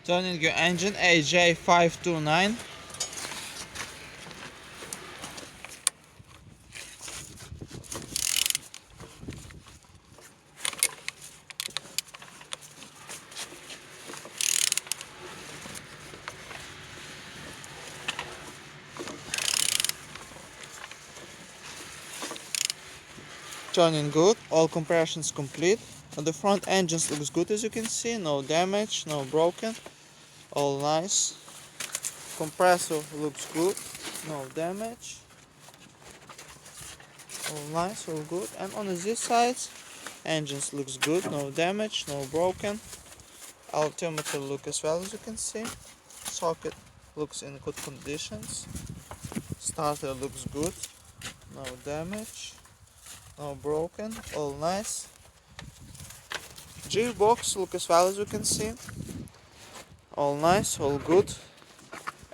Turning your engine, EJ08FHN. Turning good, all compressions complete. On the front engines looks good, as you can see, no damage, no broken, all nice. Compressor looks good, no damage, all nice, all good. And on this side, engines looks good, no damage, no broken. Altimeter look as well, as you can see. Socket looks in good conditions. Starter looks good, no damage, no broken, all nice. Gearbox look as well, as you can see, all nice, all good.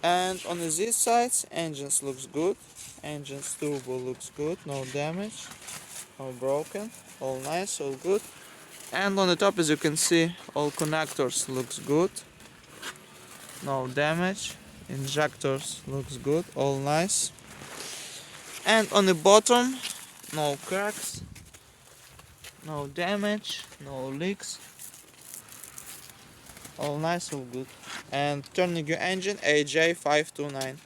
And on this side, engines looks good, engines turbo looks good, no damage, no broken, all nice, all good. And on the top, as you can see, all connectors looks good, no damage. Injectors looks good, all nice. And on the bottom, no cracks, no damage, no leaks, all nice, all good. And turning your engine, EJ08FHN.